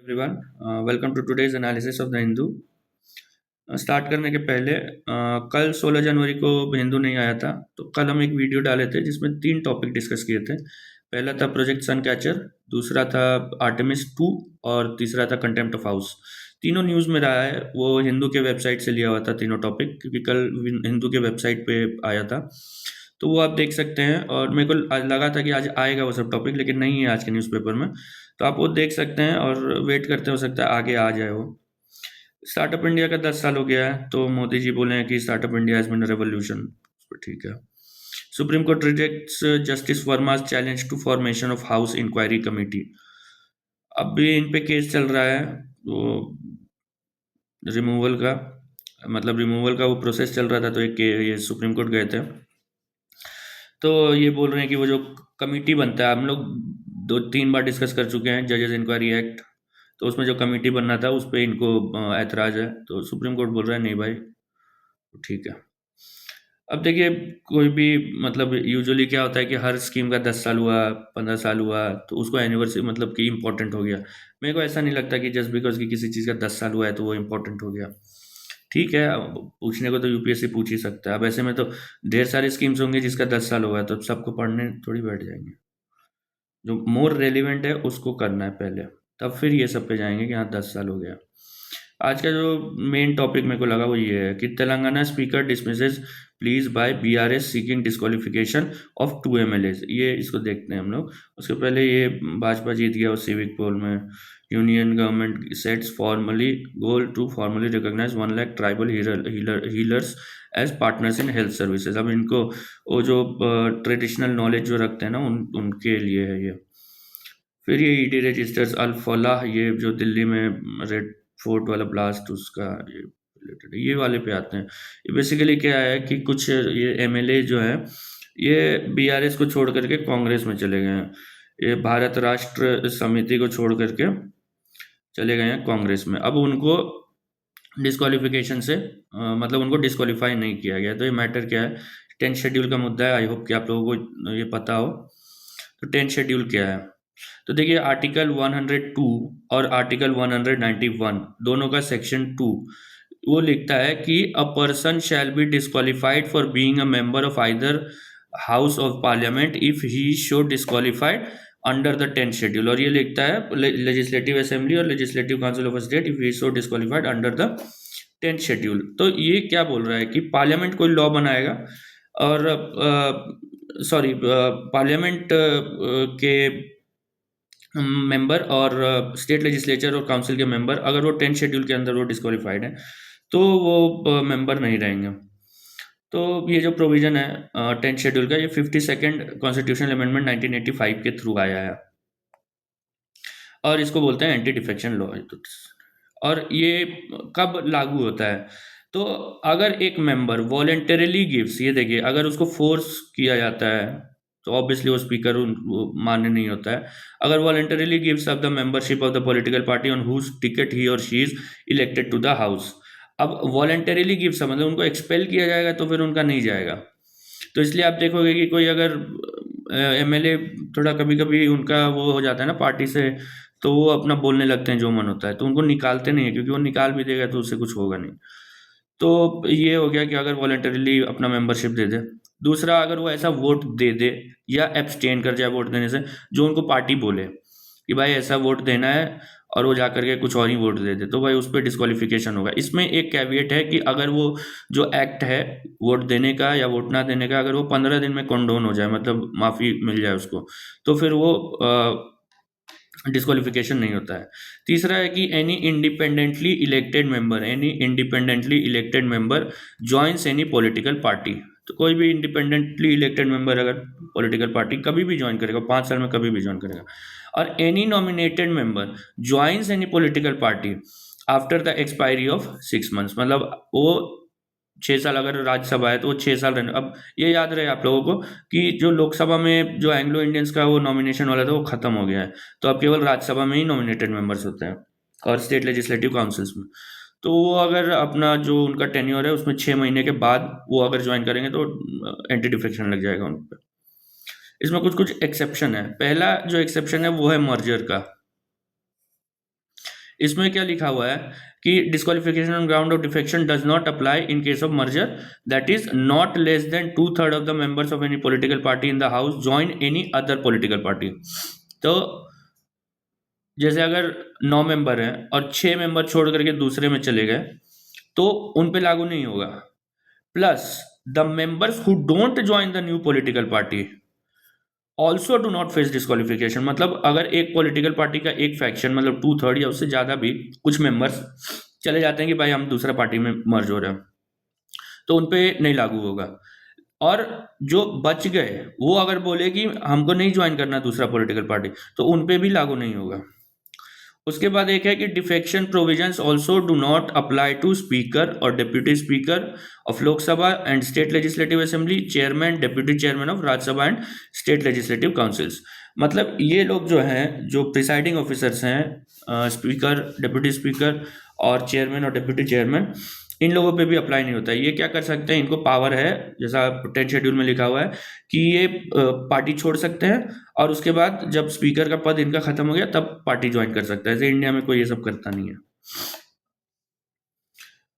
Everyone, welcome to today's analysis of the Hindu. Start करने के पहले कल 16 जनवरी को हिंदू नहीं आया था, तो कल हम एक वीडियो डाले थे जिसमें 3 टॉपिक डिस्कस किए थे। पहला था प्रोजेक्ट सन कैचर, दूसरा था आर्टेमिस 2 और तीसरा था कंटेम्प्ट ऑफ हाउस। तीनों न्यूज़ में रहा है, वो हिंदू के वेबसाइट से लिया हुआ था तीनों टॉपिक, क्योंकि कल हिंदू के वेबसाइट पे आया था। तो वो आप देख सकते हैं, और मेरे को आज लगा था कि आज आएगा वो सब टॉपिक, लेकिन नहीं है आज के न्यूज़पेपर में। तो आप वो देख सकते हैं और वेट करते हो सकता है आगे आ जाए वो। स्टार्टअप इंडिया का 10 साल हो गया है, तो मोदी जी बोले हैं कि startup India has been revolution. ठीक है। Supreme court rejects justice Verma's challenge to formation of house inquiry committee. अब भी इन पे केस चल रहा है, वो रिमूवल का, मतलब रिमूवल का वो प्रोसेस चल रहा था, तो ये सुप्रीम कोर्ट गए थे। तो ये बोल रहे हैं कि वो जो कमेटी बनता है, हम लोग 2-3 बार डिस्कस कर चुके हैं, जजेस इंक्वायरी एक्ट, तो उसमें जो कमेटी बनना था उस पर इनको ऐतराज़ है। तो सुप्रीम कोर्ट बोल रहा है नहीं भाई, ठीक है। अब देखिए, कोई भी मतलब यूजुअली क्या होता है कि हर स्कीम का 10 साल हुआ, 15 साल हुआ, तो उसको एनिवर्सरी मतलब कि इम्पोर्टेंट हो गया। मेरे को ऐसा नहीं लगता कि जस्ट बिकॉज कि किसी चीज़ का 10 साल हुआ है तो वो इम्पोर्टेंट हो गया। ठीक है, अब पूछने को तो यूपीएससी पूछ ही सकता है। अब ऐसे में तो ढेर सारे स्कीम्स होंगे जिसका 10 साल होगा, तो सबको पढ़ने थोड़ी बैठ जाएंगे। जो मोर रेलिवेंट है उसको करना है पहले, तब फिर ये सब पे जाएंगे कि हाँ 10 साल हो गया। आज का जो मेन टॉपिक मेरे को लगा वो ये है कि Telangana speaker dismisses pleas by BRS seeking disqualification of 2 MLAs। ये इसको देखते हैं हम लोग। उसके पहले ये भाजपा जीत गया उस सिविक पोल में। Union government sets formally goal to formally recognise 1 lakh tribal healers as partners in health services. अब इनको वो जो ट्रेडिशनल नॉलेज जो रखते हैं ना, उनके लिए है ये। फिर ये ईडी रजिस्टर्स अल फलाह, ये जो दिल्ली में रेड फोर्ट वाला ब्लास्ट, उसका ये रिलेटेड ये वाले पे आते हैं। ये बेसिकली क्या है कि कुछ ये एमएलए जो है, ये बीआरएस को छोड़ करके कांग्रेस में चले गए हैं। ये भारत राष्ट्र समिति को छोड़ करके चले गए हैं कांग्रेस में। अब उनको डिस्क्वालिफिकेशन से मतलब उनको डिस्क्वालीफाई नहीं किया गया। तो ये मैटर क्या है, 10th शेड्यूल का मुद्दा है। आई होप कि आप लोगों को ये पता हो। तो 10th शेड्यूल क्या है, तो देखिए आर्टिकल 102 और आर्टिकल 191 दोनों का सेक्शन 2 वो लिखता है कि a person shall be disqualified for being a member of either house of parliament if he show disqualified under the 10th schedule. और ये लिखता है लेजिस्लेटिव असेंबली और legislative council of state if he show disqualified under the 10th schedule. तो ये क्या बोल रहा है कि पार्लियामेंट कोई लॉ बनाएगा, और सॉरी पार्लियामेंट के मेंबर और स्टेट लेजिस्लेचर और काउंसिल के मेंबर, अगर वो 10th शेड्यूल के अंदर वो डिस्क्वालीफाइड है तो वो मेंबर नहीं रहेंगे। तो ये जो प्रोविजन है 10th शेड्यूल का, ये 52nd कॉन्स्टिट्यूशनल अमेंडमेंट 1985 के थ्रू आया है, और इसको बोलते हैं एंटी डिफेक्शन लॉ। और ये कब लागू होता है, तो अगर एक मेंबर वॉलेंटरीली गिव्स, ये देखिए अगर उसको फोर्स किया जाता है तो ऑब्वियसली वो स्पीकर मान्य नहीं होता है। अगर voluntarily gives up the membership of the political party on whose ticket he और she is elected to the house. अब वॉलेंटरीली गिव्स मतलब उनको एक्सपेल किया जाएगा तो फिर उनका नहीं जाएगा। तो इसलिए आप देखोगे कि कोई अगर एमएलए थोड़ा कभी कभी उनका वो हो जाता है ना पार्टी से, तो वो अपना बोलने लगते हैं जो मन होता है, तो उनको निकालते नहीं है, क्योंकि वो निकाल भी देगा तो उससे कुछ होगा नहीं। तो ये हो गया कि अगर वॉलेंटरीली अपना मेंबरशिप दे दे। दूसरा, अगर वो ऐसा वोट दे दे या एब्सटेन कर जाए वोट देने से, जो उनको पार्टी बोले कि भाई ऐसा वोट देना है, और वो जाकर के कुछ और ही वोट दे दे, तो भाई उस पर डिस्क्वालिफिकेशन होगा। इसमें एक कैविएट है कि अगर वो जो एक्ट है वोट देने का या वोट ना देने का, अगर वो 15 दिन में कंडोन हो जाए, मतलब माफ़ी मिल जाए उसको, तो फिर वो डिस्क्वालिफिकेशन नहीं होता है। तीसरा है कि any independently elected member joins any political party. तो कोई भी इंडिपेंडेंटली इलेक्टेड मेंबर अगर पॉलिटिकल पार्टी कभी भी ज्वाइन करेगा, 5 साल में कभी भी ज्वाइन करेगा। और any nominated member joins any political party after the expiry of 6 months, मतलब वो 6 साल अगर राज्यसभा है तो वो 6 साल रहने। अब ये याद रहे आप लोगों को कि जो लोकसभा में जो एंग्लो इंडियंस का वो नॉमिनेशन वाला था वो खत्म हो गया है, तो अब केवल राज्यसभा में ही नॉमिनेटेड मेंबर्स होते हैं और स्टेट लेजिस्लेटिव काउंसिल्स में। तो वो अगर अपना जो उनका टेन्योर है उसमें 6 महीने के बाद वो अगर ज्वाइन करेंगे तो एंटी डिफेक्शन लग जाएगा उन पर। इसमें कुछ कुछ एक्सेप्शन है। पहला जो एक्सेप्शन है वो है मर्जर का। इसमें क्या लिखा हुआ है कि disqualification on ground of defection does not apply in case of merger that is not less than 2/3 of the members of any political party in the house join any other political party. तो जैसे अगर 9 member हैं और 6 member छोड़ करके दूसरे में चले गए तो उन पे लागू नहीं होगा। Plus the members who don't join the new political party also do not face disqualification. मतलब अगर एक पॉलिटिकल पार्टी का एक फैक्शन मतलब 2/3 या उससे ज़्यादा भी कुछ मेंबर्स चले जाते हैं कि भाई हम दूसरा पार्टी में मर्ज हो रहे हैं, तो उन पे नहीं लागू होगा। और जो बच गए वो अगर बोले कि हमको नहीं ज्वाइन करना दूसरा पॉलिटिकल पार्टी, तो उन पे भी लागू नहीं होगा। उसके बाद एक है कि defection provisions also do not apply to speaker और deputy speaker of Lok Sabha and state legislative assembly, chairman deputy chairman of Rajya Sabha and state legislative councils. मतलब ये लोग जो हैं, जो प्रिसाइडिंग ऑफिसर्स हैं, स्पीकर, डिप्यूटी स्पीकर और चेयरमैन और डिप्यूटी चेयरमैन, इन लोगों पे भी अप्लाई नहीं होता है। ये क्या कर सकते हैं, इनको पावर है जैसा 10 शेड्यूल में लिखा हुआ है कि ये पार्टी छोड़ सकते हैं और उसके बाद जब स्पीकर का पद इनका खत्म हो गया तब पार्टी ज्वाइन कर सकता है। जैसे इंडिया में कोई ये सब करता नहीं है।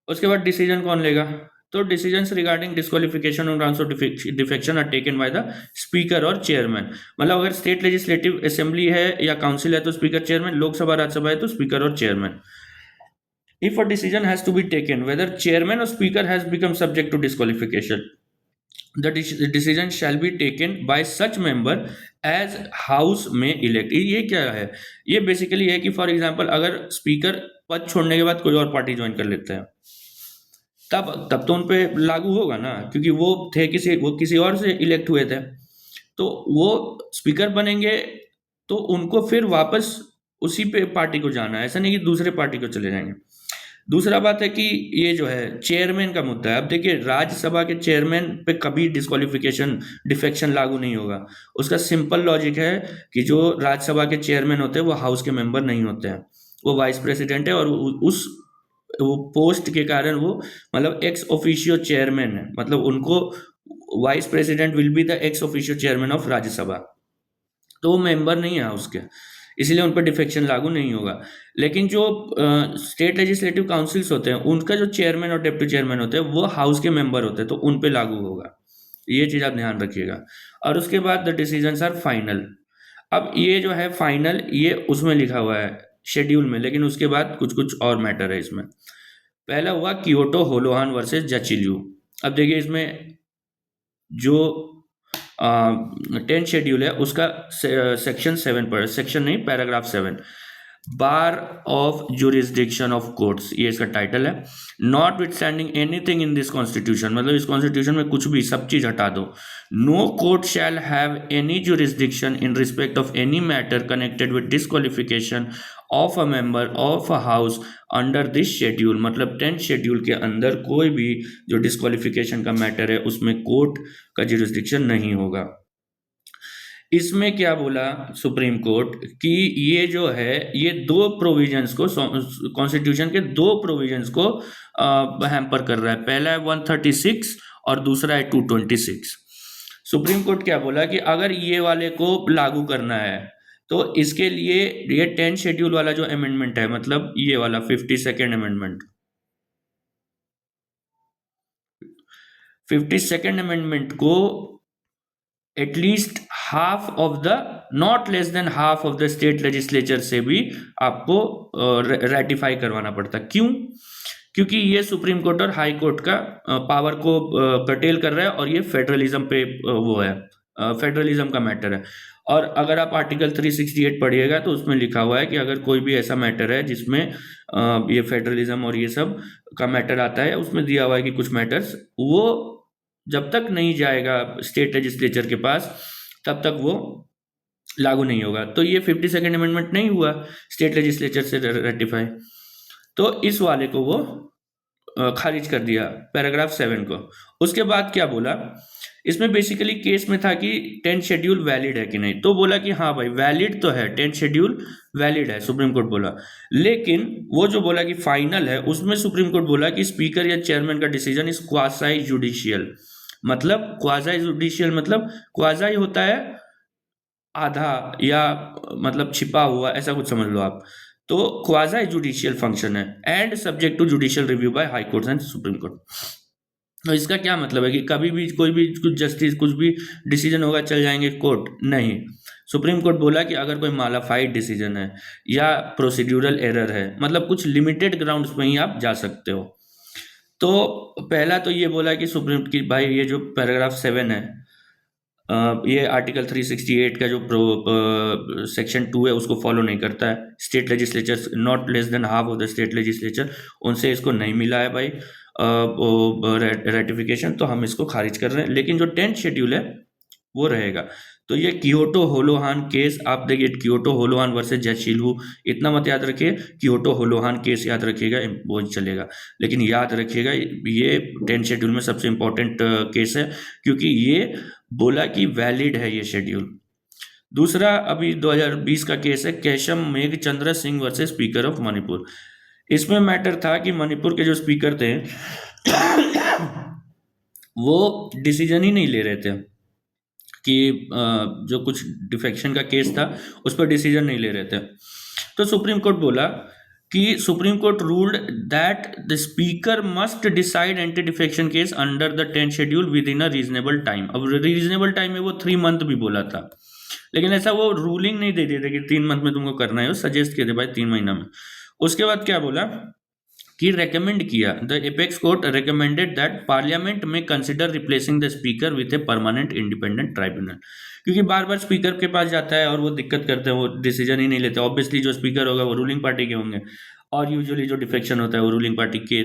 उसके बाद डिसीजन कौन लेगा, तो decisions regarding disqualification on grounds of defection are taken by the speaker और चेयरमैन। मतलब अगर स्टेट लेजिस्लेटिव असेंबली है या काउंसिल है तो स्पीकर चेयरमैन, लोकसभा राज्यसभा है तो स्पीकर और chairman. If a decision has to be taken whether chairman or speaker has become subject to disqualification, the decision shall be taken by such member as house may elect। ये क्या है, ये basically है कि for example अगर speaker पद छोड़ने के बाद कोई और पार्टी ज्वाइन कर लेते हैं तब तो उन पे लागू होगा ना, क्योंकि वो किसी और से इलेक्ट हुए थे, तो वो स्पीकर बनेंगे तो उनको फिर वापस उसी पे पार्टी को जाना है, ऐसा नहीं कि दूसरे पार्टी को चले जाएंगे। दूसरा बात है कि ये जो है चेयरमैन का मुद्दा है। अब देखिए राज्यसभा के चेयरमैन पे कभी डिस्क्वालिफिकेशन डिफेक्शन लागू नहीं होगा। उसका सिंपल लॉजिक है कि जो राज्यसभा के चेयरमैन होते हैं वो हाउस के मेंबर नहीं होते हैं, वो वाइस प्रेसिडेंट है और वो पोस्ट के कारण वो मतलब एक्स ऑफिशियो चेयरमैन है। मतलब उनको vice president will be the ex officio chairman of Rajya Sabha, तो वो मेंबर नहीं है हाउस के, इसलिए उन पर डिफेक्शन लागू नहीं होगा। लेकिन जो स्टेट लेजिस्लेटिव काउंसिल्स होते हैं उनका जो चेयरमैन और डिप्टी चेयरमैन होते हैं वो हाउस के मेंबर होते हैं, तो उन पे लागू होगा। ये चीज़ आप ध्यान रखिएगा। और उसके बाद द डिसीजंस आर फाइनल। अब ये जो है फाइनल, ये उसमें लिखा हुआ है शेड्यूल में, लेकिन उसके बाद कुछ कुछ और मैटर है इसमें। पहला हुआ कियोटो होलोहान वर्सेस जचिलियू। अब देखिए इसमें जो 10 शेड्यूल है उसका सेक्शन 7 पर, सेक्शन नहीं paragraph 7, bar of jurisdiction of courts, ये इसका टाइटल है। Not with standing anything in this constitution, मतलब इस कॉन्स्टिट्यूशन में कुछ भी, सब चीज हटा दो। No court shall have any jurisdiction in respect of any matter connected with disqualification of a member of a house under this schedule. मतलब 10 शेड्यूल के अंदर कोई भी जो डिस्क्वालिफिकेशन का मैटर है उसमें कोर्ट का जुरिस्डिक्शन नहीं होगा। इसमें क्या बोला सुप्रीम कोर्ट कि ये जो है ये दो प्रोविजंस को, कॉन्स्टिट्यूशन के दो प्रोविजंस को हैम्पर कर रहा है। पहला है 136 और दूसरा है 226। सुप्रीम कोर्ट क्या बोला कि अगर ये वाले को लागू करना है तो इसके लिए ये 10 शेड्यूल वाला जो अमेंडमेंट है, मतलब ये वाला 52nd अमेंडमेंट, 52nd अमेंडमेंट को at least half of the, not less than half of the state legislature से भी आपको रेटिफाई करवाना पड़ता। क्यों? क्योंकि ये सुप्रीम कोर्ट और हाई कोर्ट का पावर को कर्टेल कर रहा है और ये फेडरलिज्म पे वो है, फेडरलिज्म का मैटर है। और अगर आप आर्टिकल 368 पढ़िएगा तो उसमें लिखा हुआ है कि अगर कोई भी ऐसा मैटर है जिसमें ये फेडरलिज्म और ये सब का मैटर आता है, उसमें दिया हुआ है कि कुछ मैटर्स वो जब तक नहीं जाएगा स्टेट लेजिस्लेचर के पास तब तक वो लागू नहीं होगा। तो ये 52nd अमेंडमेंट नहीं हुआ स्टेट लेजिस्लेचर से रेटिफाई, तो इस वाले को वो खारिज कर दिया, पैराग्राफ 7 को। उसके बाद क्या बोला, इसमें बेसिकली केस में था कि 10 शेड्यूल वैलिड है कि नहीं, तो बोला कि हाँ भाई वैलिड तो है, 10 शेड्यूल वैलिड है, सुप्रीम कोर्ट बोला। लेकिन वो जो बोला कि फाइनल है, उसमें सुप्रीम कोर्ट बोला कि स्पीकर या चेयरमैन का डिसीजन इज क्वासाई जुडिशियल। मतलब क्वासाई जुडिशियल मतलब क्वासाई होता है आधा या मतलब छिपा हुआ, ऐसा कुछ समझ लो आप। तो क्वाज़ी जुडिशियल फंक्शन है and subject to judicial review by High Court and Supreme Court. तो इसका क्या मतलब है कि कभी भी कोई भी कुछ जस्टिस कुछ भी डिसीजन होगा चल जाएंगे कोर्ट? नहीं। सुप्रीम कोर्ट बोला कि अगर कोई मालाफाइड डिसीजन है या प्रोसीड्यूरल एरर है, मतलब कुछ लिमिटेड ग्राउंड्स पे ही आप जा सकते हो। तो पहला तो ये बोला कि सुप्रीम की भाई ये जो पैराग्राफ 7 है, ये आर्टिकल 368 का जो सेक्शन 2 है उसको फॉलो नहीं करता है। State legislature not less than half of the state legislature, उनसे इसको नहीं मिला है भाई रेटिफिकेशन, तो हम इसको खारिज कर रहे हैं। लेकिन जो 10th शेड्यूल है वो रहेगा। तो ये कियोटो होलोहान केस आप देखिए, कियोटो होलोहान वर्सेस जज शिल्हू, इतना मत याद रखिए, कियोटो होलोहान केस याद रखिएगा वो चलेगा। लेकिन याद रखिएगा ये 10th शेड्यूल में सबसे इंपॉर्टेंट केस है, क्योंकि ये बोला कि वैलिड है ये शेड्यूल। दूसरा अभी 2020 का केस है Keisham Meghachandra Singh versus speaker of Manipur. इसमें मैटर था कि मणिपुर के जो स्पीकर थे वो डिसीजन ही नहीं ले रहे थे कि जो कुछ डिफेक्शन का केस था उस पर डिसीजन नहीं ले रहे थे। तो सुप्रीम कोर्ट बोला कि supreme court ruled that the speaker must decide anti defection case under the 10th schedule with in a reasonable time. अब रीजनेबल टाइम में वो 3 मंथ भी बोला था, लेकिन ऐसा वो रूलिंग नहीं दे दिए थे कि 3 मंथ में तुमको करना है, वो सजेस्ट किए थे भाई 3 महीना में। उसके बाद क्या बोला कि रेकमेंड किया, the apex court recommended that parliament में consider replacing the speaker with a permanent independent tribunal. क्योंकि बार बार स्पीकर के पास जाता है और वो दिक्कत करते हैं, वो डिसीजन ही नहीं लेते। ऑब्वियसली जो स्पीकर होगा वो रूलिंग पार्टी के होंगे, और यूजुअली जो डिफेक्शन होता है वो रूलिंग पार्टी के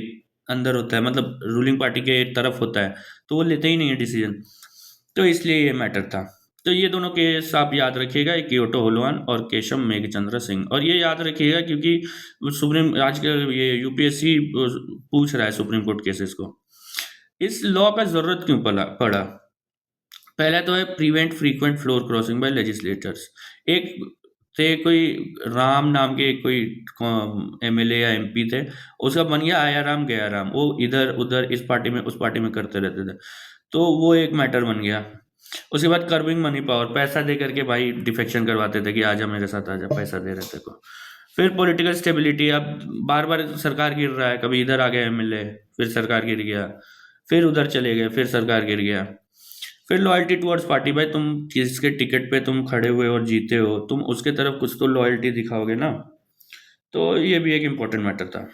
अंदर होता है, मतलब रूलिंग पार्टी के तरफ होता है, तो वो लेते ही नहीं है डिसीजन। तो इसलिए ये मैटर था। तो ये दोनों केस आप याद रखिएगा, कियोटो होलोहान और केशव मेघचंद्र सिंह। और ये याद रखिएगा क्योंकि सुप्रीम आजकल ये यूपीएससी पूछ रहा है सुप्रीम कोर्ट केसेस को। इस लॉ का जरूरत क्यों पड़ा? पहला तो है prevent frequent floor crossing by legislators. एक थे कोई राम नाम के कोई एमएलए या एमपी थे, उसका बन गया आया राम गया राम, वो इधर उधर इस पार्टी में उस पार्टी में करते रहते थे, तो वो एक मैटर बन गया। उसके बाद कर्विंग मनी पावर, पैसा दे करके भाई डिफेक्शन करवाते थे कि आजा मेरे साथ आजा, पैसा दे रहे थे को। फिर पॉलिटिकल स्टेबिलिटी, अब बार बार सरकार गिर रहा है, कभी इधर आ गया एमएलए फिर सरकार गिर गया, फिर उधर चले गए फिर सरकार गिर गया। फिर लॉयल्टी टुवर्ड्स पार्टी, भाई तुम किसके टिकट पे तुम खड़े हुए और जीते हो, तुम उसके तरफ कुछ तो लॉयल्टी दिखाओगे ना। तो ये भी एक इम्पोर्टेंट मैटर था।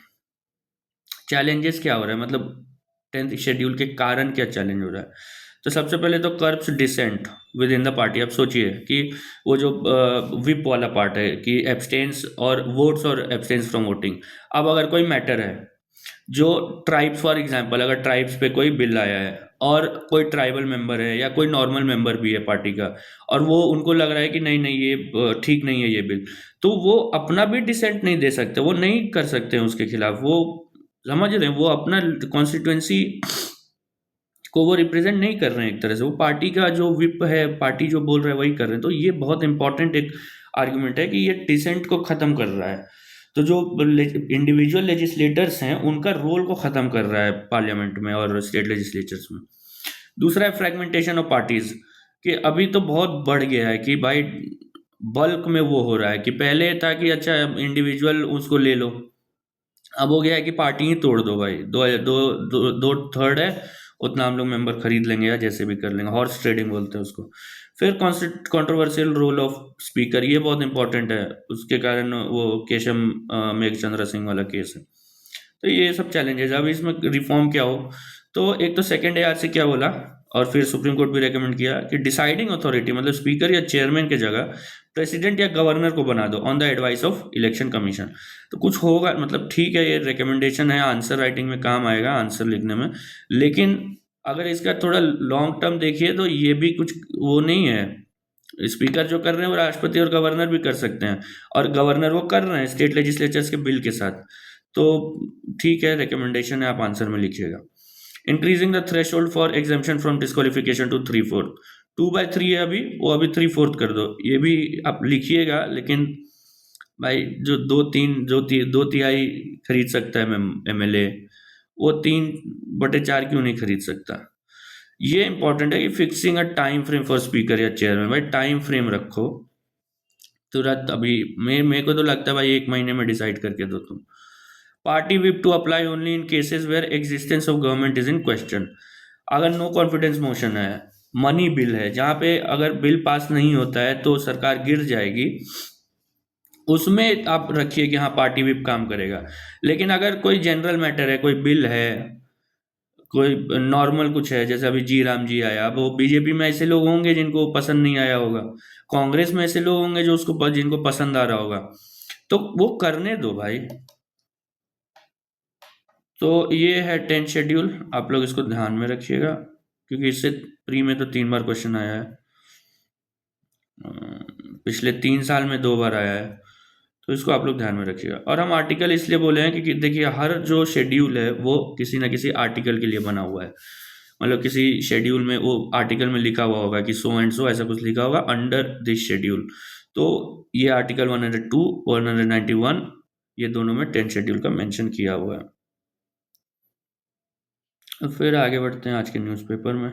चैलेंजेस क्या हो रहा है, मतलब 10th शेड्यूल के कारण क्या चैलेंज हो रहा है? तो सबसे पहले तो curbs dissent within the party. अब सोचिए कि वो जो विप वाला पार्ट है कि एब्सटेंस और वोट्स और एब्सटेंस फ्रॉम वोटिंग। अब अगर कोई मैटर है जो ट्राइब्स, फॉर एग्जांपल अगर ट्राइब्स पे कोई बिल आया है और कोई ट्राइबल मेंबर है या कोई नॉर्मल मेंबर भी है पार्टी का, और वो उनको लग रहा है कि नहीं नहीं ये ठीक नहीं है ये बिल, तो वो अपना भी डिसेंट नहीं दे सकते, वो नहीं कर सकते हैं उसके खिलाफ। वो समझ रहे हैं, वो अपना कॉन्स्टिट्यूएंसी को वो रिप्रेजेंट नहीं कर रहे हैं, एक तरह से वो पार्टी का जो विप है, पार्टी जो बोल रहा है वही कर रहे हैं। तो ये बहुत इंपॉर्टेंट एक आर्ग्यूमेंट है कि ये डिसेंट को खत्म कर रहा है। तो जो इंडिविजुअल लेजिस्लेटर्स हैं उनका रोल को खत्म कर रहा है पार्लियामेंट में और स्टेट लेजिस्लेचर्स में। दूसरा है फ्रेगमेंटेशन ऑफ पार्टीज, कि अभी तो बहुत बढ़ गया है कि भाई बल्क में वो हो रहा है कि पहले था कि अच्छा इंडिविजुअल उसको ले लो, अब हो गया है कि पार्टी ही तोड़ दो भाई, दो दो दो, दो थर्ड है उतना हम लोग मेंबर खरीद लेंगे या जैसे भी कर लेंगे, हॉर्स ट्रेडिंग बोलते हैं उसको। फिर कंट्रोवर्शियल रोल ऑफ स्पीकर, ये बहुत इंपॉर्टेंट है, उसके कारण वो केशव मेघचंद्र सिंह वाला केस है। तो ये सब चैलेंजेस। अब इसमें रिफॉर्म क्या हो, तो एक तो सेकंड एआर से क्या बोला, और फिर सुप्रीम कोर्ट भी रेकमेंड किया कि डिसाइडिंग अथॉरिटी मतलब स्पीकर या चेयरमैन की जगह प्रेसिडेंट या गवर्नर को बना दो on the advice of election commission. तो कुछ होगा, मतलब ठीक है ये रिकमेंडेशन है, आंसर राइटिंग में काम आएगा, आंसर लिखने में, लेकिन अगर इसका थोड़ा लॉन्ग टर्म देखिए तो ये भी कुछ वो नहीं है। स्पीकर जो कर रहे हैं वो राष्ट्रपति और गवर्नर भी कर सकते हैं, और गवर्नर वो कर रहे हैं स्टेट लेजिस्लेचर्स के बिल के साथ। तो ठीक है, रिकमेंडेशन है, आप आंसर में लिखिएगा। Increasing the threshold for exemption from disqualification to 3/4, 2/3 है अभी, वो अभी 3/4 कर दो, ये भी आप लिखिएगा। लेकिन भाई जो 2 तिहाई खरीद सकता है एमएलए, वो 3/4 क्यों नहीं खरीद सकता? ये इंपॉर्टेंट है कि fixing a time frame for speaker या चेयरमैन, भाई टाइम फ्रेम रखो। तुरंत अभी मेरे को तो लगता है भाई 1 महीने में डिसाइड करके दो तुम। Party whip to apply only in cases where existence of government is in question. अगर नो कॉन्फिडेंस मोशन है, मनी बिल है, जहाँ पे अगर बिल पास नहीं होता है तो सरकार गिर जाएगी, उसमें आप रखिए कि हाँ पार्टी विप काम करेगा। लेकिन अगर कोई जनरल मैटर है, कोई बिल है, कोई नॉर्मल कुछ है, जैसे अभी जी राम जी आया, अब वो बीजेपी में ऐसे लोग होंगे जिनको पसंद नहीं आया होगा, कांग्रेस में ऐसे लोग होंगे जो उसको जिनको पसंद आ रहा होगा, तो वो करने दो भाई। तो ये है 10th शेड्यूल, आप लोग इसको ध्यान में रखिएगा, क्योंकि इससे प्री में तो 3 बार क्वेश्चन आया है, पिछले 3 साल में 2 बार आया है, तो इसको आप लोग ध्यान में रखिएगा। और हम आर्टिकल इसलिए बोले हैं क्योंकि देखिए हर जो शेड्यूल है वो किसी ना किसी आर्टिकल के लिए बना हुआ है। मतलब किसी शेड्यूल में वो आर्टिकल में लिखा हुआ होगा कि सो एंड सो, ऐसा कुछ लिखा होगा अंडर दिस शेड्यूल। तो ये आर्टिकल 102 191 ये दोनों में 10th शेड्यूल का मेंशन किया हुआ है। और फिर आगे बढ़ते हैं आज के न्यूज़पेपर में।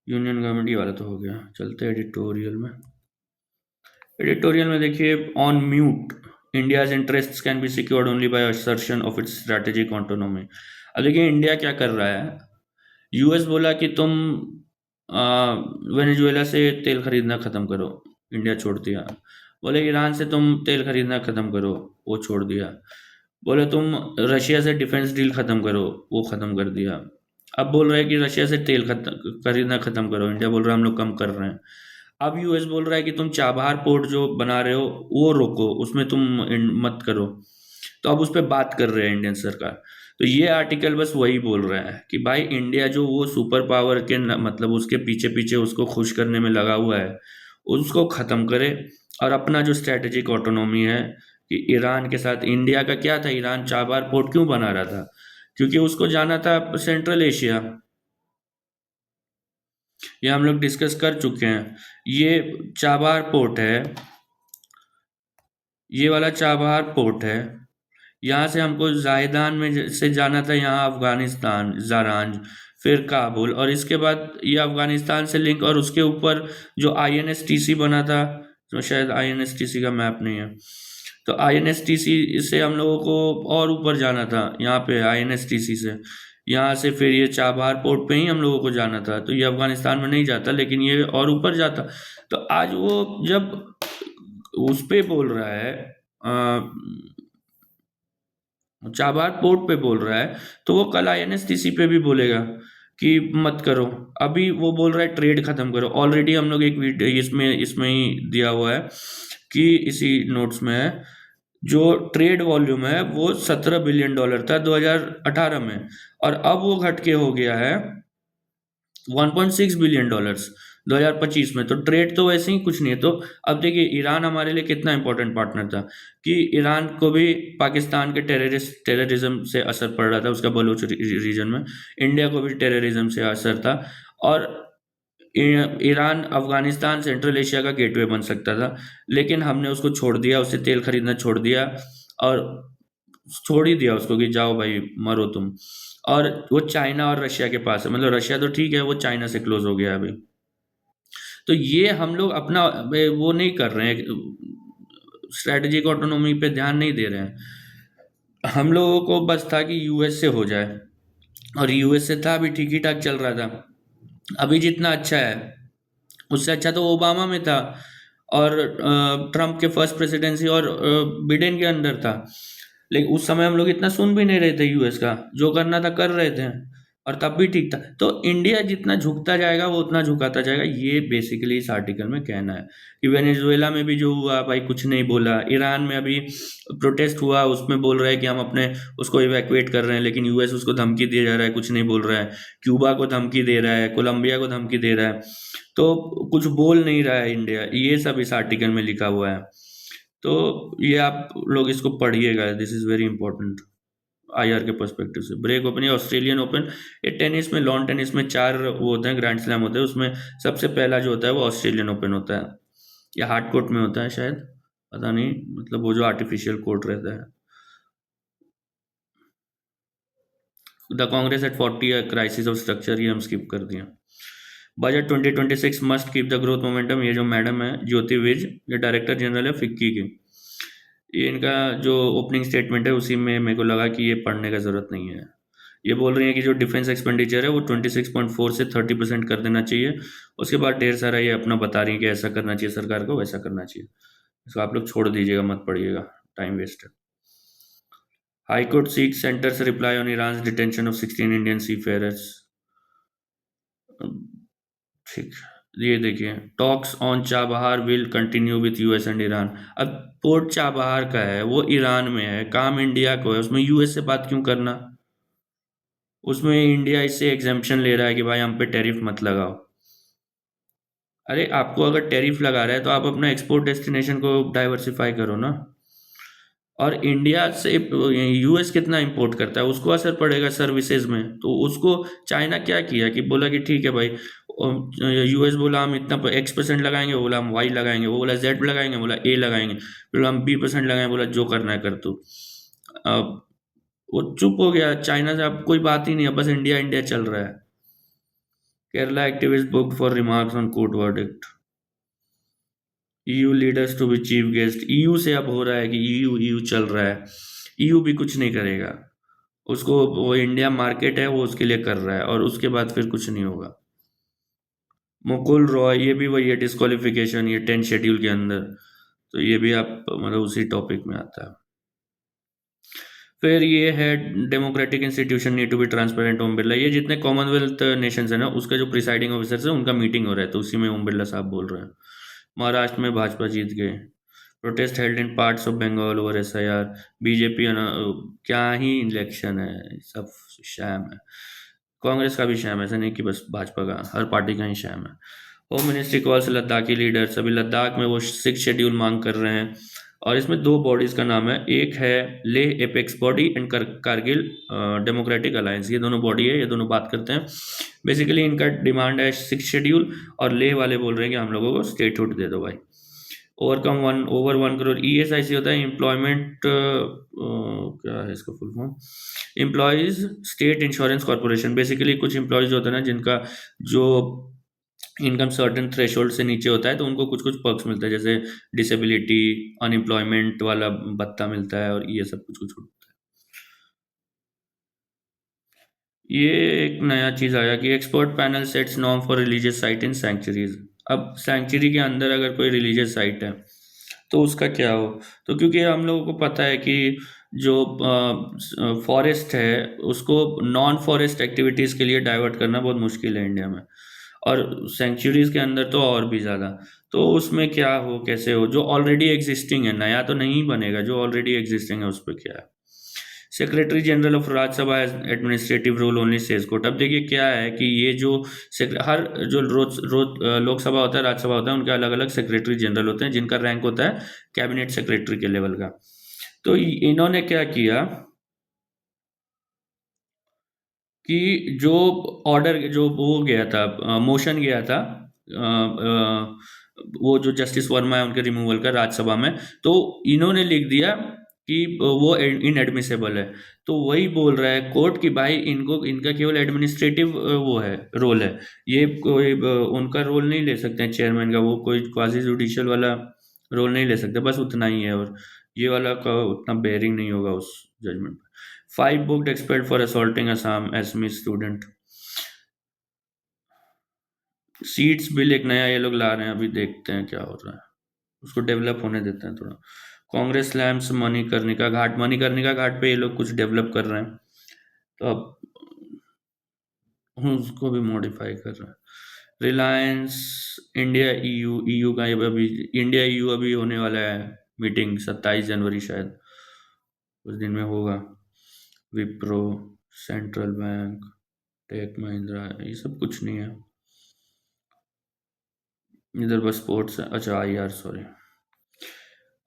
यूनियन गवर्नमेंट ये वाला तो हो गया, चलते हैं एडिटोरियल में। एडिटोरियल में देखिए, on mute India's interests can be secured only by assertion of its strategic autonomy. अब देखिए इंडिया क्या कर रहा है, यूएस बोला कि तुम वेनेजुएला से तेल खरीदना ख़त्म करो, इंडिया छोड़ दिया। बोले ईरान से तुम तेल खरीदना ख़त्म करो, वो छोड़ दिया। बोले तुम रशिया से डिफेंस डील ख़त्म करो, वो ख़त्म कर दिया। अब बोल रहे हैं कि रशिया से तेल खरीदना ख़त्म करो, इंडिया बोल रहा है हम लोग कम कर रहे हैं। अब यूएस बोल रहा है कि तुम चाबहार पोर्ट जो बना रहे हो वो रोको, उसमें तुम मत करो। तो अब उस पर बात कर रहे हैं इंडियन सरकार। तो ये आर्टिकल बस वही बोल रहे हैं कि भाई इंडिया जो वो सुपर पावर के मतलब उसके पीछे पीछे उसको खुश करने में लगा हुआ है, उसको ख़त्म करे। और अपना जो स्ट्रेटेजिक ऑटोनॉमी है कि ईरान के साथ, इंडिया का क्या था, ईरान चाबहार पोर्ट क्यों बना रहा था, क्योंकि उसको जाना था सेंट्रल एशिया। ये हम लोग डिस्कस कर चुके हैं। ये चाबहार पोर्ट है, ये वाला चाबहार पोर्ट है। यहाँ से हमको जायदान में से जाना था, यहाँ अफगानिस्तान जारांज, फिर काबुल, और इसके बाद ये अफगानिस्तान से लिंक, और उसके ऊपर जो आईएनएसटीसी बना था, तो शायद आईएनएसटीसी का मैप नहीं है, तो आईएनएसटीसी से हम लोगों को और ऊपर जाना था, यहाँ पे आईएनएसटीसी से, यहाँ से फिर ये चाबहार पोर्ट पे ही हम लोगों को जाना था। तो ये अफगानिस्तान में नहीं जाता, लेकिन ये और ऊपर जाता। तो आज वो जब उस पे बोल रहा है, चाबहार पोर्ट पे बोल रहा है, तो वो कल आईएनएसटीसी पे भी बोलेगा कि मत करो। अभी वो बोल रहा है ट्रेड खत्म करो। ऑलरेडी हम लोग एक वीडियो इसमें ही दिया हुआ है कि इसी नोट्स में है, जो ट्रेड वॉल्यूम है वो $17 बिलियन था 2018 में, और अब वो घट के हो गया है $1.6 बिलियन 2025 में। तो ट्रेड तो वैसे ही कुछ नहीं है। तो अब देखिए ईरान हमारे लिए कितना इंपॉर्टेंट पार्टनर था, कि ईरान को भी पाकिस्तान के टेररिज्म से असर पड़ रहा था, उसका बलूच रीजन में, इंडिया को भी टेररिज्म से असर था, और ईरान अफगानिस्तान सेंट्रल एशिया का गेटवे बन सकता था, लेकिन हमने उसको छोड़ दिया, उससे तेल खरीदना छोड़ दिया, और छोड़ ही दिया उसको कि जाओ भाई मरो तुम। और वो चाइना और रशिया के पास है, मतलब रशिया तो ठीक है, वो चाइना से क्लोज हो गया अभी। तो ये हम लोग अपना वो नहीं कर रहे हैं, स्ट्रैटेजिक ऑटोनॉमी पे ध्यान नहीं दे रहे हैं। हम लोगों को बस था कि यूएस से हो जाए, और यूएस से था अभी ठीक ही ठाक चल रहा था। अभी जितना अच्छा है उससे अच्छा तो ओबामा में था, और ट्रम्प के फर्स्ट प्रेसिडेंसी और बिडेन के अंदर था। लेकिन उस समय हम लोग इतना सुन भी नहीं रहे थे, यूएस का जो करना था कर रहे थे, और तब भी ठीक था। तो इंडिया जितना झुकता जाएगा वो उतना झुकाता जाएगा, ये बेसिकली इस आर्टिकल में कहना है। कि वेनेजुएला में भी जो हुआ भाई कुछ नहीं बोला, ईरान में अभी प्रोटेस्ट हुआ, उसमें बोल रहे हैं कि हम अपने उसको इवैक्यूएट कर रहे हैं, लेकिन यूएस उसको धमकी दिया जा रहा है, कुछ नहीं बोल रहा है। क्यूबा को धमकी दे रहा है, कोलंबिया को धमकी दे रहा है, तो कुछ बोल नहीं रहा है इंडिया। ये सब इस आर्टिकल में लिखा हुआ है। तो ये आप लोग इसको पढ़िएगा, this is very important IR के पर्सपेक्टिव से। ब्रेक ओपन या ऑस्ट्रेलियन ओपन, ये टेनिस में, लॉन टेनिस में 4 वो होते हैं, ग्रैंड स्लैम होते हैं, उसमें सबसे पहला जो होता है वो ऑस्ट्रेलियन ओपन होता है, या हार्ड कोर्ट में होता है शायद, पता नहीं, मतलब वो जो आर्टिफिशियल कोर्ट रहता है। The Congress at 40 crisis of structure, ये हम स्किप कर दिए। Budget 2026 must keep the growth momentum. ये जो मैडम है ज्योति विज, ये डायरेक्टर जनरल है फिक्की की, ये इनका जो ओपनिंग स्टेटमेंट है उसी में मेरे को लगा कि ये पढ़ने का ज़रूरत नहीं है। ये बोल रही है कि जो डिफेंस एक्सपेंडिचर है वो 26.4 से 30% कर देना चाहिए। उसके बाद ढेर सारा ये अपना बता रही है कि ऐसा करना चाहिए सरकार को, वैसा करना चाहिए। इसको आप लोग छोड़ दीजिएगा, मत पढ़िएगा, टाइम वेस्ट है। High court seek centre's reply on Iran detention of 16 Indian सी फेयरर्स। ठीक, ये देखिए, talks on Chabahar will continue with US and Iran. अब पोर्ट चाबहार का है, वो ईरान में है, काम इंडिया को है, उसमें यूएस से बात क्यों करना? उसमें इंडिया इससे एग्जेम्पशन ले रहा है कि भाई हम पे टैरिफ मत लगाओ। अरे आपको अगर टैरिफ लगा रहा है तो आप अपना एक्सपोर्ट डेस्टिनेशन को डाइवर्सिफाई करो ना। और इंडिया से यूएस कितना इंपोर्ट करता है, उसको असर पड़ेगा सर्विसेज में। तो उसको चाइना क्या किया कि बोला कि ठीक है भाई, यूएस बोला हम इतना X% लगाएंगे, बोला हम Y लगाएंगे, वो बोला Z लगाएंगे, बोला A लगाएंगे, फिर हम B% लगाएंगे, बोला जो करना है कर तू। अब वो चुप हो गया, चाइना से अब कोई बात ही नहीं है, बस इंडिया इंडिया चल रहा है। Kerala activist booked for remarks on court verdict. EU leaders to be chief guest. EU से अब हो रहा है कि ईयू ईयू चल रहा है, ईयू भी कुछ नहीं करेगा। उसको वो इंडिया मार्केट है, वो उसके लिए कर रहा है, और उसके बाद फिर कुछ नहीं होगा। मुकुल रॉय, ये भी वही है डिस्क्वालिफिकेशन, ये 10 शेड्यूल के अंदर, तो ये भी आप मतलब उसी टॉपिक में आता है। फिर ये है democratic institution need to be transparent, Om Birla. ये जितने कॉमनवेल्थ नेशंस है ना, उसका जो प्रिसाइडिंग ऑफिसर है उनका मीटिंग हो रहा है, तो उसी में ओम बिरला साहब बोल रहे हैं। महाराष्ट्र में भाजपा जीत गए। Protest held in parts of Bengal over SIR। BJP क्या ही इलेक्शन है, सब शैम है। कांग्रेस का भी शैम है, ऐसा नहीं कि बस भाजपा का, हर पार्टी का ही शैम है। Home ministry calls Ladakhi leaders. अभी लद्दाख में वो 6 शेड्यूल मांग कर रहे हैं, और इसमें 2 बॉडीज का नाम है, एक है Leh apex body and Kargil democratic alliance. ये दोनों बॉडी है, ये दोनों बात करते हैं। बेसिकली इनका डिमांड है 6 शेड्यूल, और लेह वाले बोल रहे हैं कि हम लोगों को स्टेटहुड दे दो भाई। ओवर 1 करोड़ ESIC होता है, एम्प्लॉयमेंट क्या है इसका full form, employees state insurance corporation. Basically कुछ एम्प्लॉयज होते हैं ना जिनका जो इनकम सर्टेन थ्रेशोल्ड से नीचे होता है, तो उनको कुछ कुछ पर्क्स मिलता है, जैसे डिसेबिलिटी, अनएम्प्लॉयमेंट वाला भत्ता मिलता है, और ये सब कुछ कुछ होता है। ये एक नया चीज़ आया कि expert panel sets norm for religious site in sanctuaries. अब सैंक्चुरी के अंदर अगर कोई रिलीजियस साइट है तो उसका क्या हो, तो क्योंकि हम लोगों को पता है कि जो फॉरेस्ट है उसको नॉन फॉरेस्ट एक्टिविटीज़ के लिए डाइवर्ट करना बहुत मुश्किल है इंडिया में, और सेंचुरीज़ के अंदर तो और भी ज़्यादा। तो उसमें क्या हो, कैसे हो, जो ऑलरेडी एग्जिस्टिंग है, नया तो नहीं बनेगा, जो ऑलरेडी एग्जिस्टिंग है उस पर क्या है। Secretary general of Rajya Sabha administrative rule only says court. अब देखिए क्या है कि ये जो हर जो रोज रोज लोकसभा होता है, राज्यसभा होता है, उनके अलग अलग सेक्रेटरी जनरल होते हैं, जिनका रैंक होता है कैबिनेट सेक्रेटरी के लेवल का। तो इन्होंने क्या किया कि जो ऑर्डर, जो वो गया था, मोशन गया था, वो जो जस्टिस वर्मा है उनके रिमूवल का राज्यसभा में, तो इन्होंने लिख दिया कि वो इनएडमिसेबल है। तो वही बोल रहा है कोर्ट कि भाई इनको, इनका केवल एडमिनिस्ट्रेटिव वो है, रोल है, ये कोई उनका रोल नहीं ले सकते हैं चेयरमैन का, वो कोई क्वासी जुडिशियल वाला रोल नहीं ले सकते, बस उतना ही है, और ये वाला का उतना बेयरिंग नहीं होगा उस जजमेंट पर। 5 booked expelled for assaulting Assam Assamese student। Seats bill एक नया ये लोग ला रहे हैं, अभी देखते हैं क्या हो रहा है, उसको डेवलप होने देते हैं थोड़ा। कांग्रेस स्लैम्स मणिकर्णिका घाट। मणिकर्णिका घाट पे ये लोग कुछ डेवलप कर रहे हैं, तो अब उसको भी मॉडिफाई कर रहे हैं। रिलायंस इंडिया ईयू का अभी इंडिया ईयू अभी होने वाला है मीटिंग, 27 जनवरी शायद, उस दिन में होगा। Wipro, Central Bank, Tech Mahindra, ये सब कुछ नहीं है इधर, बस स्पोर्ट्स है। अच्छा IR, सॉरी।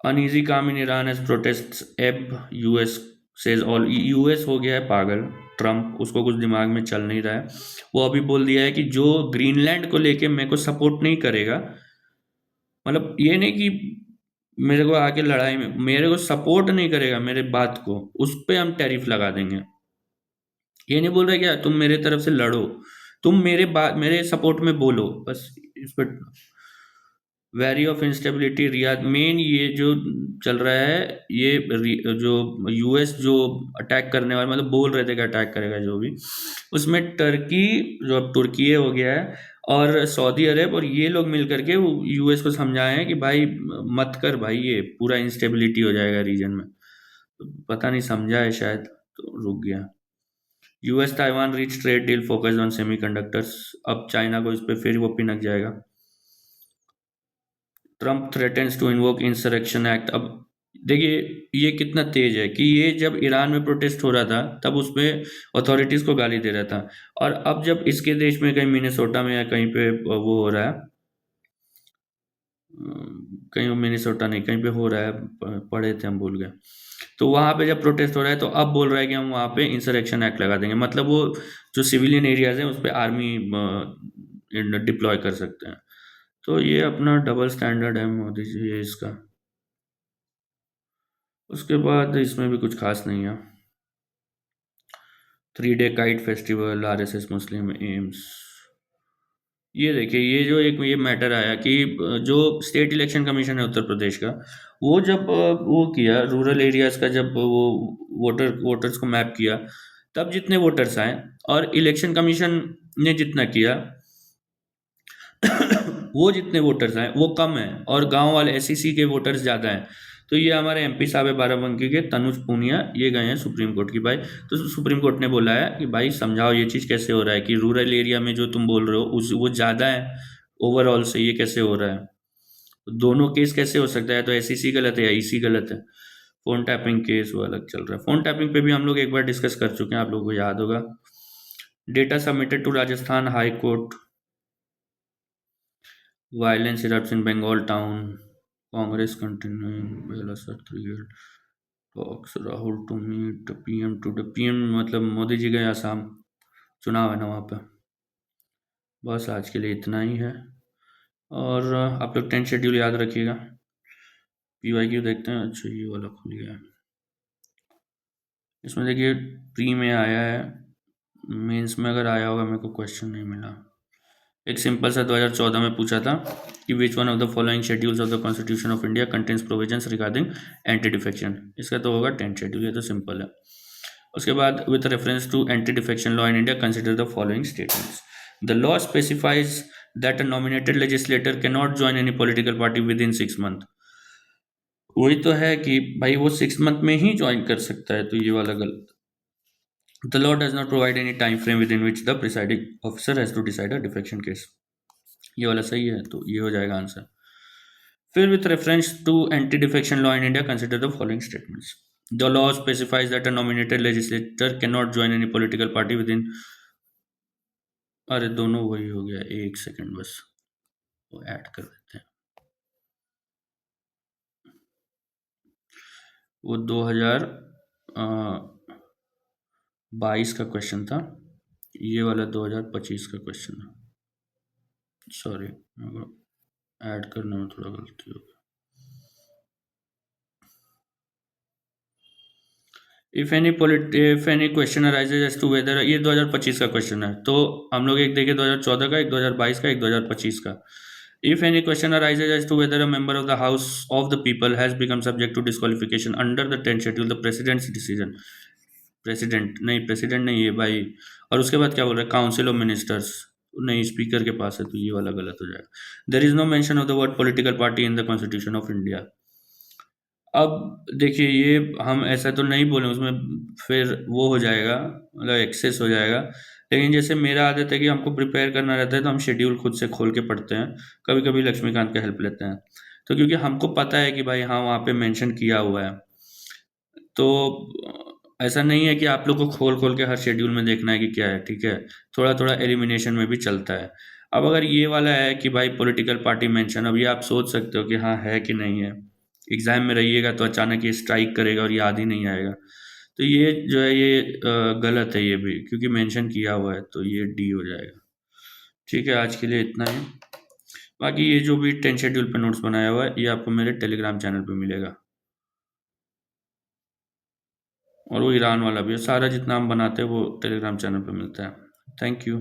अनईजी काम इन ईरान एज प्रोटेस्ट एब, यूएस सेज ऑल। यूएस हो गया है पागल, ट्रम्प, उसको कुछ दिमाग में चल नहीं रहा है। वो अभी बोल दिया है कि जो ग्रीनलैंड को लेके मेरे को सपोर्ट नहीं करेगा, मतलब ये नहीं कि मेरे को आके लड़ाई में मेरे को सपोर्ट नहीं करेगा मेरे बात को, उस पर हम टैरिफ लगा देंगे। ये नहीं बोल रहे क्या तुम मेरे तरफ से लड़ो, तुम मेरे सपोर्ट में बोलो बस। इस पर wary of instability Riyadh men ये जो चल रहा है, ये जो यूएस जो अटैक करने वाला, मतलब बोल रहे थे कि अटैक करेगा जो भी, उसमें टर्की, जो अब तुर्की हो गया है, और सऊदी अरब और ये लोग मिल करके यूएस को समझाए हैं कि भाई मत कर भाई, ये पूरा इंस्टेबिलिटी हो जाएगा रीजन में। तो पता नहीं समझा है शायद, तो रुक गया। US Taiwan reach trade deal focused on semiconductors, अब चाइना को इस पे फिर वो पिनक जाएगा। Trump threatens to invoke Insurrection Act. अब देखिए ये कितना तेज है कि ये जब ईरान में प्रोटेस्ट हो रहा था तब उसमें अथॉरिटीज को गाली दे रहा था, और अब जब इसके देश में कहीं मिनेसोटा में या कहीं पे वो हो रहा है, कहीं मिनेसोटा नहीं कहीं पे हो रहा है, पढ़े थे हम, भूल गए, तो वहां पे जब प्रोटेस्ट हो रहा है तो अब बोल रहा है कि हम वहां पे इंसरेक्शन एक्ट लगा देंगे, मतलब वो जो सिविलियन एरियाज हैं उस पर आर्मी डिप्लॉय कर सकते हैं। तो ये अपना डबल स्टैंडर्ड है मोदी जी ये इसका। उसके बाद इसमें भी कुछ खास नहीं है। 3 डे काइट फेस्टिवल, आरएसएस मुस्लिम एम्स। ये देखिए ये जो एक ये मैटर आया कि जो स्टेट इलेक्शन कमीशन है उत्तर प्रदेश का, वो जब वो किया रूरल एरियाज का, जब वो वोटर्स को मैप किया, तब जितने वोटर्स आए, और इलेक्शन कमीशन ने जितना किया वो जितने वोटर्स आए वो कम है, और गांव वाले एसईसी के वोटर्स ज़्यादा हैं। तो ये हमारे एमपी साहब है बाराबंकी के, तनुज पूनिया, ये गए हैं सुप्रीम कोर्ट की भाई। तो सुप्रीम कोर्ट ने बोला है कि भाई समझाओ ये चीज़ कैसे हो रहा है कि रूरल एरिया में जो तुम बोल रहे हो उस वो ज़्यादा है ओवरऑल से, ये कैसे हो रहा है? तो दोनों केस कैसे हो सकता है? तो एसईसी गलत है या ईसी गलत है? फोन टैपिंग केस वो अलग चल रहा है। फोन टैपिंग पे भी हम लोग एक बार डिस्कस कर चुके हैं, आप लोगों को याद होगा। Data submitted to Rajasthan High Court. Violence erupts in Bengal town. Congress continuing. Bela Satriya talks Rahul to meet the PM to the PM, मतलब मोदी जी गए आसाम, चुनाव है ना वहाँ पे। बस आज के लिए इतना ही है, और आप लोग 10 शेड्यूल याद रखिएगा। PYQ देखते हैं। अच्छा ये वाला खुल गया है, इसमें देखिए प्री में आया है, मेंस में अगर आया होगा मेरे को क्वेश्चन नहीं मिला। एक सिंपल सा 2014 में पूछा था कि which one of the following schedules of the constitution of India contains provisions regarding anti defection. इसका तो होगा 10th शेड्यूल, ये तो सिंपल है। उसके बाद with reference to anti defection law in India consider the following statements. The law specifies that a nominated legislator can not join any political party within 6 month. वही तो है कि भाई वो 6 मंथ में ही ज्वाइन कर सकता है, तो ये वाला गलत। The law does not provide any time frame within which the presiding officer has to decide a defection case। ये वाला सही है, तो ये हो जाएगा आंसर। फिर with reference to anti-defection law in India, consider the following statements. The law specifies that a nominated legislator cannot join any political party within। अरे दोनों वही हो गया, एक सेकंड बस वो ऐड कर देते हैं। वो 2022 का क्वेश्चन था, ये वाला 2025 का क्वेश्चन है। सॉरी, ऐड करने में थोड़ा गलती हो गई। If any question arises as to whether, ये 2025 का क्वेश्चन है, तो हम लोग एक देखें 2014 का, एक 2022 का, एक 2025 का। If any question arises as to whether a member of the House of the People has become subject to disqualification under the 10th schedule, the president's decision. President नहीं है भाई। और उसके बाद क्या बोल रहा है? काउंसिल ऑफ मिनिस्टर्स, नहीं स्पीकर के पास है, तो ये वाला गलत हो जाएगा। There is no mention of the word political party in the constitution of India. अब देखिए ये हम ऐसा तो नहीं बोले उसमें, फिर वो हो जाएगा, मतलब एक्सेस हो जाएगा। लेकिन जैसे मेरा आदत है कि हमको प्रिपेयर करना रहता है, तो हम शेड्यूल खुद से खोल के पढ़ते हैं, कभी कभी लक्ष्मीकांत का हेल्प लेते हैं। तो क्योंकि हमको पता है कि भाई हाँ वहाँ पे मेंशन किया हुआ है, तो ऐसा नहीं है कि आप लोग को खोल खोल के हर शेड्यूल में देखना है कि क्या है, ठीक है। थोड़ा थोड़ा एलिमिनेशन में भी चलता है। अब अगर ये वाला है कि भाई पॉलिटिकल पार्टी मेंशन, अब ये आप सोच सकते हो कि हाँ है कि नहीं है। एग्जाम में रहिएगा तो अचानक ये स्ट्राइक करेगा और याद ही नहीं आएगा, तो ये जो है ये गलत है ये भी, क्योंकि मेंशन किया हुआ है, तो ये डी हो जाएगा। ठीक है, आज के लिए इतना ही। बाकी ये जो भी 10 शेड्यूल पे नोट्स बनाया हुआ है ये आपको मेरे टेलीग्राम चैनल पे मिलेगा, और वो ईरान वाला भी है, सारा जितना हम बनाते हैं वो टेलीग्राम चैनल पे मिलता है। Thank you.